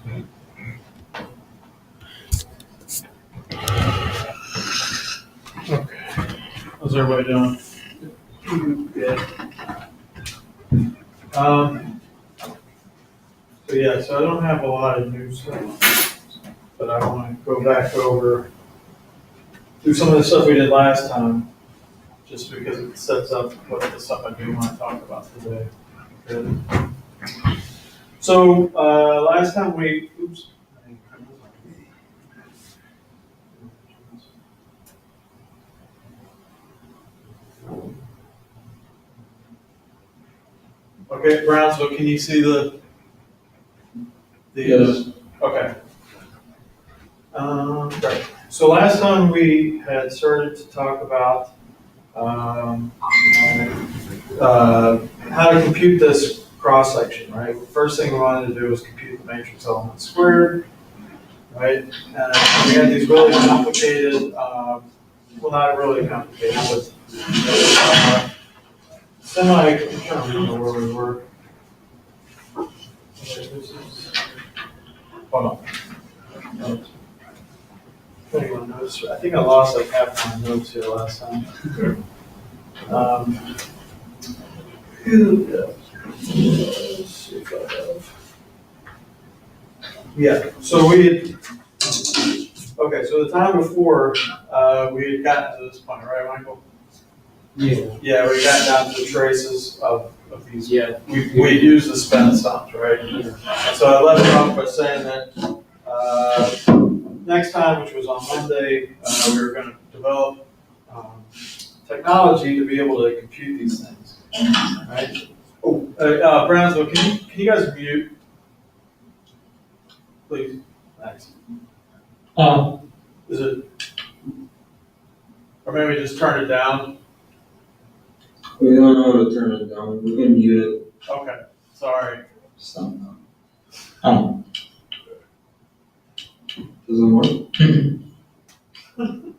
Okay. How's everybody doing? Good. So yeah, so I don't have a lot of new stuff, but I want to go back over do some of the stuff we did last time, just because it sets up what the stuff I do want to talk about today. Okay. So last time we, oops. Okay, Brownsville, can you see the? Yes. Okay. Right. So last time we had started to talk about how to compute this cross section, right? First thing we wanted to do was compute the matrix element squared, right? And we had these really complicated, well, not really complicated, but I'm trying to remember where we were. Hold on. Anyone notice? I think I lost like half my notes here last time. Let's see if I have. Yeah, so okay, so the time before, we had gotten to this point, right, Michael? Yeah. Yeah, we got down to the traces of these. Yeah. We used the spin sums, right? Yeah. So I left off by saying that next time, which was on Monday, we were going to develop technology to be able to compute these things, right? Oh, Brownsville, can you guys mute, please? Thanks. Is it, or maybe just turn it down? We don't know how to turn it down. We can mute it. Okay, sorry. Stop now. Does it work?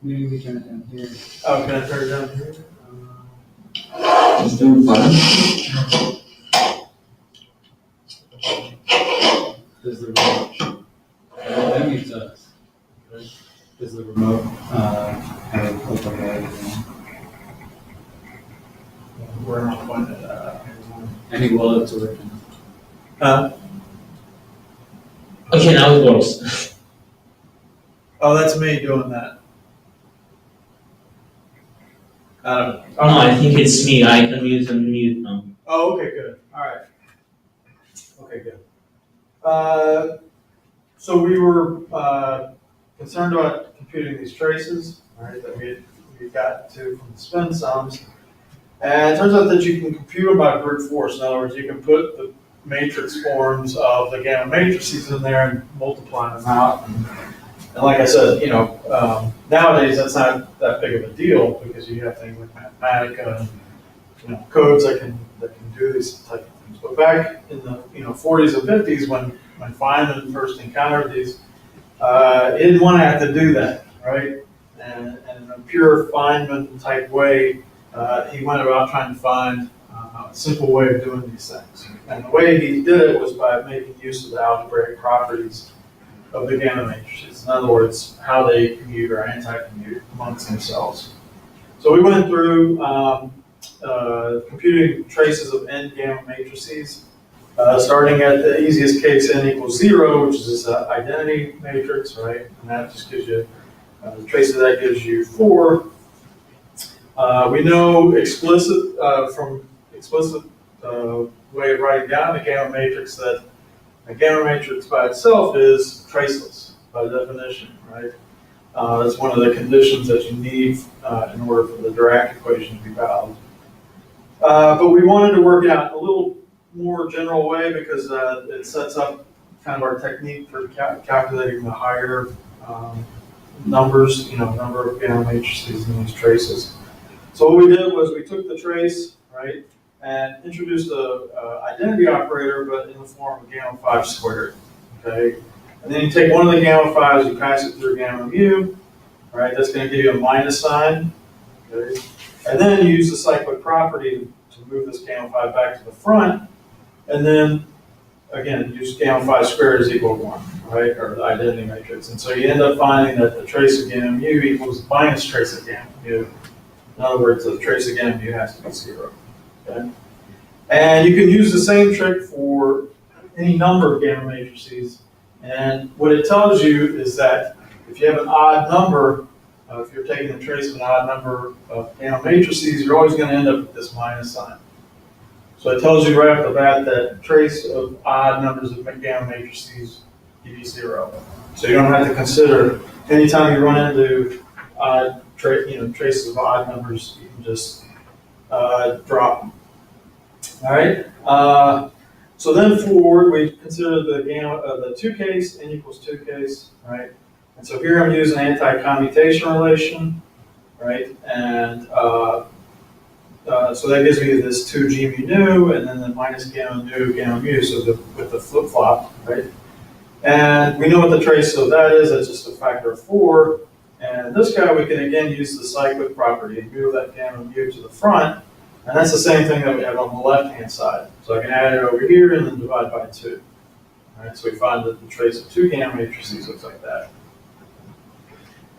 Maybe we turn it down here. Oh, can I turn it down here? It's doing fine. Does the remote, that means us. Does the remote, have overhead? We're not pointing that out. Any will it's working. Okay, now it works. Oh, that's me doing that. No, I think it's me. I can use unmute now. Oh, okay, good. All right. Okay, good. So we were concerned about computing these traces, right, that we got to from the spin sums. And it turns out that you can compute them by brute force. In other words, you can put the matrix forms of the gamma matrices in there and multiply them out. And like I said, nowadays that's not that big of a deal because you have things like Mathematica and codes that can do these type of things. But back in the 40s and 50s when Feynman first encountered these, he didn't want to have to do that, right? And in a pure Feynman type way, he went about trying to find a simple way of doing these things. And the way he did it was by making use of the algebraic properties of the gamma matrices. In other words, how they commute or anti-commute amongst themselves. So we went through computing traces of n gamma matrices, starting at the easiest case n equals 0, which is this identity matrix, right? And that just gives you, the trace of that gives you 4. We know from explicit way of writing down the gamma matrix that a gamma matrix by itself is traceless by definition, right? That's one of the conditions that you need in order for the Dirac equation to be valid. But we wanted to work it out in a little more general way because it sets up kind of our technique for calculating the higher numbers, number of gamma matrices in these traces. So what we did was we took the trace, right, and introduced a identity operator, but in the form of gamma 5 squared, okay? And then you take one of the gamma 5s, you pass it through gamma mu, right? That's going to give you a minus sign, okay? And then you use the cyclic property to move this gamma 5 back to the front, and then, again, use gamma 5 squared is equal to 1. right, or the identity matrix. And so you end up finding that the trace of gamma mu equals minus trace of gamma mu. In other words, the trace of gamma mu has to be 0. Okay? And you can use the same trick for any number of gamma matrices. And what it tells you is that if you have an odd number, if you're taking the trace of an odd number of gamma matrices, you're always going to end up with this minus sign. So it tells you right off the bat that trace of odd numbers of gamma matrices give you 0. So you don't have to consider anytime you run into traces of odd numbers, you can just drop them. All right. So then we consider the gamma the 2 case, n equals 2 case, right? And so here I'm using anti-commutation relation, right? And so that gives me this 2 g mu nu, and then the minus gamma mu, so with the flip-flop, right? And we know what the trace of that is, that's just a factor of 4. And this guy, we can again use the cyclic property and move that gamma mu to the front. And that's the same thing that we have on the left-hand side. So I can add it over here and then divide by 2. All right, so we find that the trace of 2 gamma matrices looks like that.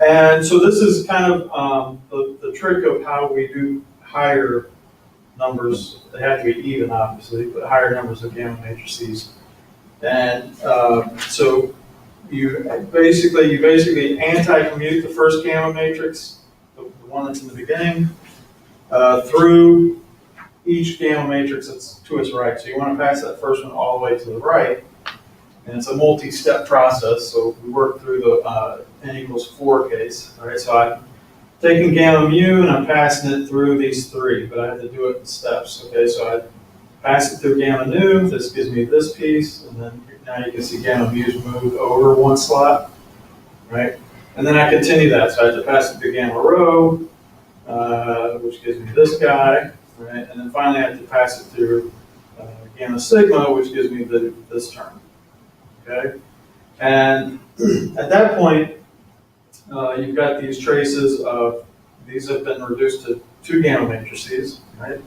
And so this is kind of the trick of how we do higher numbers. They have to be even, obviously, but higher numbers of gamma matrices. And so you basically anti-commute the first gamma matrix, the one that's in the beginning, through each gamma matrix that's to its right. So you want to pass that first one all the way to the right. And it's a multi-step process, so we work through the n equals 4 case. All right, so I'm taking gamma mu and I'm passing it through these 3, but I have to do it in steps. Okay, so I pass it through gamma nu, this gives me this piece, and then now you can see gamma mu's moved over 1 slot, right? And then I continue that, so I have to pass it through gamma rho, which gives me this guy, right? And then finally I have to pass it through gamma sigma, which gives me this term, okay? And at that point, you've got these traces of, these have been reduced to 2 gamma matrices, right?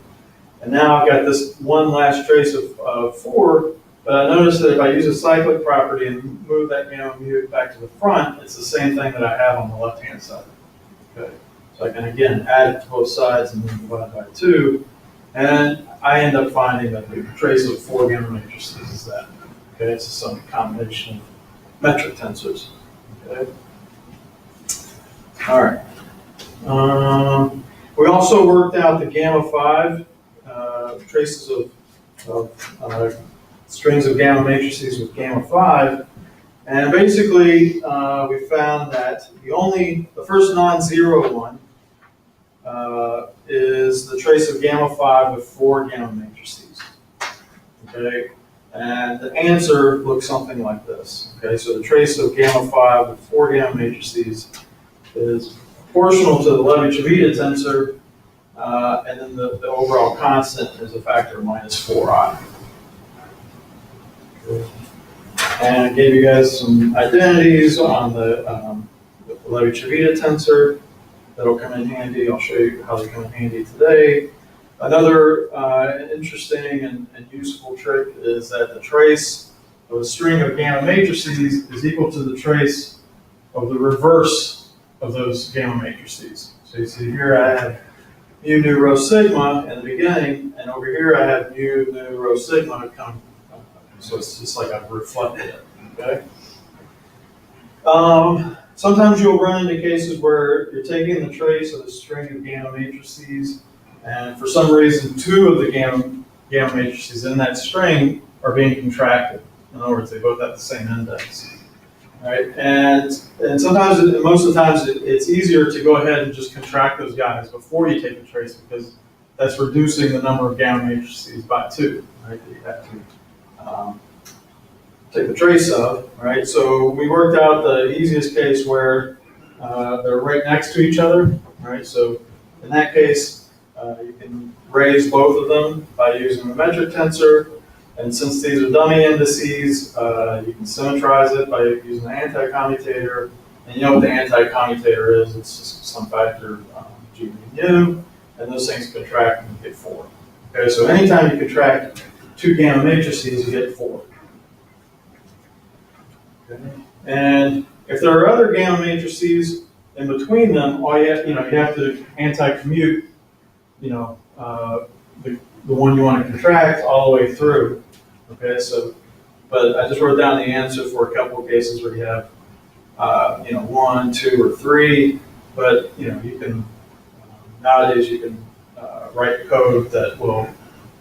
And now I've got this one last trace of 4, but I notice that if I use a cyclic property and move that gamma mu back to the front, it's the same thing that I have on the left-hand side. Okay, so I can again add it to both sides and then divide by 2, and I end up finding that the trace of 4 gamma matrices is that. Okay, it's some combination of metric tensors. Okay. All right. We also worked out the gamma 5 traces of strings of gamma matrices with gamma 5, and basically we found that the first non-zero one is the trace of gamma 5 with 4 gamma matrices. Okay, and the answer looks something like this. Okay, so the trace of gamma 5 with 4 gamma matrices is proportional to the Levi-Civita tensor, and then the overall constant is a factor of minus 4i. And I gave you guys some identities on the Levi-Civita tensor that'll come in handy. I'll show you how they come in handy today. Another interesting and useful trick is that the trace of a string of gamma matrices is equal to the trace of the reverse of those gamma matrices. So you see here I have mu nu rho sigma in the beginning, and over here I have mu nu rho sigma come. So it's just like I've reflected it. Okay. Sometimes you'll run into cases where you're taking the trace of a string of gamma matrices, and for some reason 2 of the gamma matrices in that string are being contracted. In other words, they both have the same index. Right? And sometimes, most of the times, it's easier to go ahead and just contract those guys before you take the trace, because that's reducing the number of gamma matrices by 2. Right? That you have to take the trace of. Right? So we worked out the easiest case where they're right next to each other. Right? So in that case, you can raise both of them by using the metric tensor. And since these are dummy indices, you can symmetrize it by using the anti-commutator. And you know what the anti-commutator is? It's just some factor g mu, and those things contract and you get 4. Okay, so anytime you contract 2 gamma matrices, you get 4. Okay? And if there are other gamma matrices in between them, all you have, you have to anti-commute, the one you want to contract all the way through. Okay, so, but I just wrote down the answer for a couple of cases where you have, 1, 2, or 3, but, you can, nowadays you can write code that will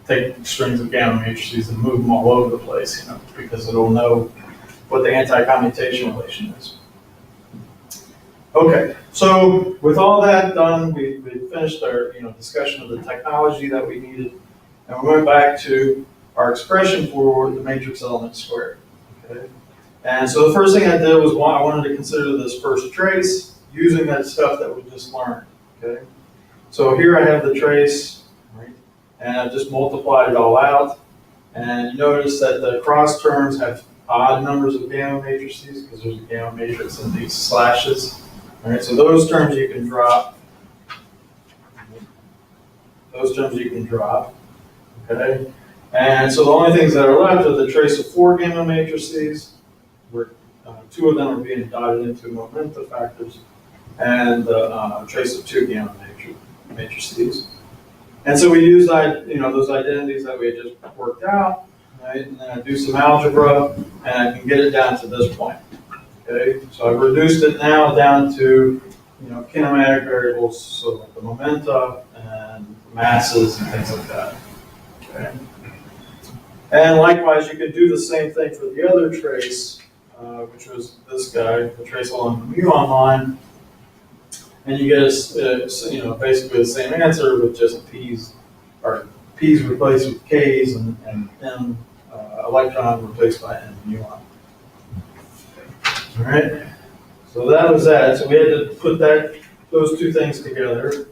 take strings of gamma matrices and move them all over the place, because it'll know what the anti-commutation relation is. Okay, so with all that done, we finished our discussion of the technology that we needed, and we went back to our expression for the matrix element squared. Okay, and so the first thing I did was I wanted to consider this first trace using that stuff that we just learned. Okay, so here I have the trace, right, and I've just multiplied it all out, and you notice that the cross terms have odd numbers of gamma matrices because there's a gamma matrix in these slashes. All right, so those terms you can drop. Those terms you can drop. Okay, and so the only things that are left are the trace of 4 gamma matrices, where 2 of them are being dotted into momenta factors, and the trace of 2 gamma matrices. And so we use those identities that we had just worked out, right? And then I do some algebra, and I can get it down to this point. Okay, so I've reduced it now down to kinematic variables, so like the momenta and masses and things like that. Okay, and likewise, you could do the same thing for the other trace, which was this guy, the trace along the muon line, and you get basically the same answer with just p's replaced with k's and m electron replaced by n muon. All right, so that was that. So we had to put those 2 things together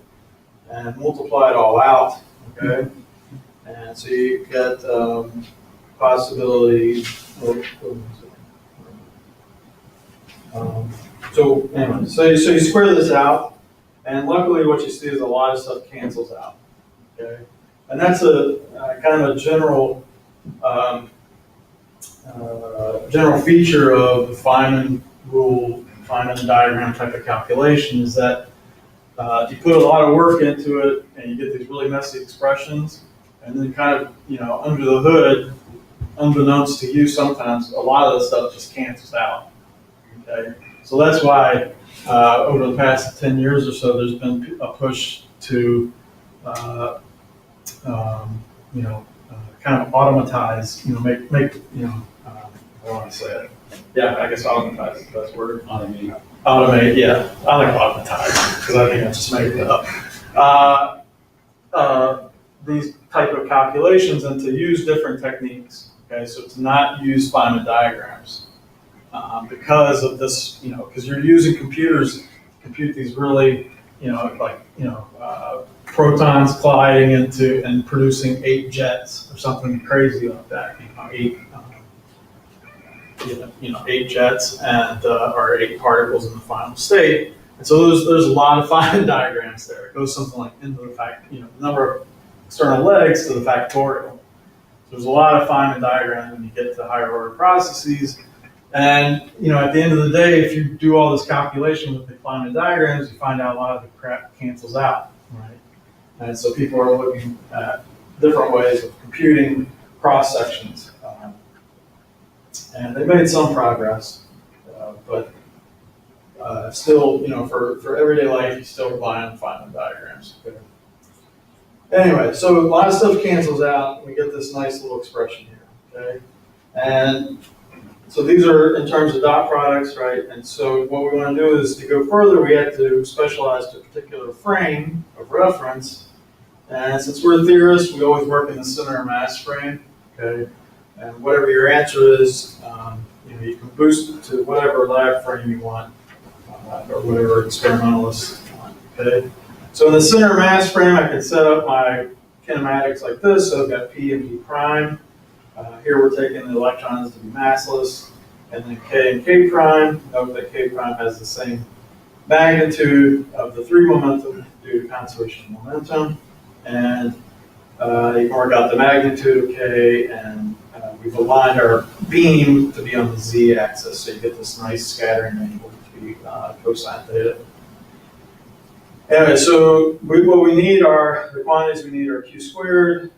and multiply it all out. Okay, and so you get possibility. So anyway, so you square this out, and luckily what you see is a lot of stuff cancels out. Okay, and that's a kind of a general feature of the Feynman rule, Feynman diagram type of calculation is that you put a lot of work into it and you get these really messy expressions, and then kind of, under the hood, unbeknownst to you sometimes, a lot of the stuff just cancels out. Okay, so that's why over the past 10 years or so, there's been a push to, kind of automatize, make I don't want to say it. Yeah, I guess automatize is the best word. Automate. Automate, yeah. I like automatize because I think I just made it up. These type of calculations and to use different techniques. Okay, so to not use Feynman diagrams because of this, because you're using computers to compute these really, protons colliding into and producing 8 jets or something crazy like that. 8 jets and or 8 particles in the final state. And so there's a lot of Feynman diagrams there. It goes something like into the number of external legs to the factorial. So there's a lot of Feynman diagrams when you get to higher order processes. And at the end of the day, if you do all this calculation with the Feynman diagrams, you find out a lot of the crap cancels out, right? And so people are looking at different ways of computing cross sections. And they made some progress, but still, for everyday life, you still rely on Feynman diagrams. Okay. Anyway, so a lot of stuff cancels out, and we get this nice little expression here, okay? And so these are in terms of dot products, right? And so what we want to do is to go further, we have to specialize to a particular frame of reference. And since we're theorists, we always work in the center of mass frame, okay? And whatever your answer is, you can boost it to whatever lab frame you want, or whatever experimentalists want, okay? So in the center of mass frame, I can set up my kinematics like this. So I've got P and P prime. Here we're taking the electrons to be massless, and then K and K prime. Note that K prime has the same magnitude of the 3 momentum due to conservation of momentum. And you can work out the magnitude of K, and we've aligned our beam to be on the z-axis, so you get this nice scattering angle to be cosine theta. Anyway, so what we need are, the quantities we need are q squared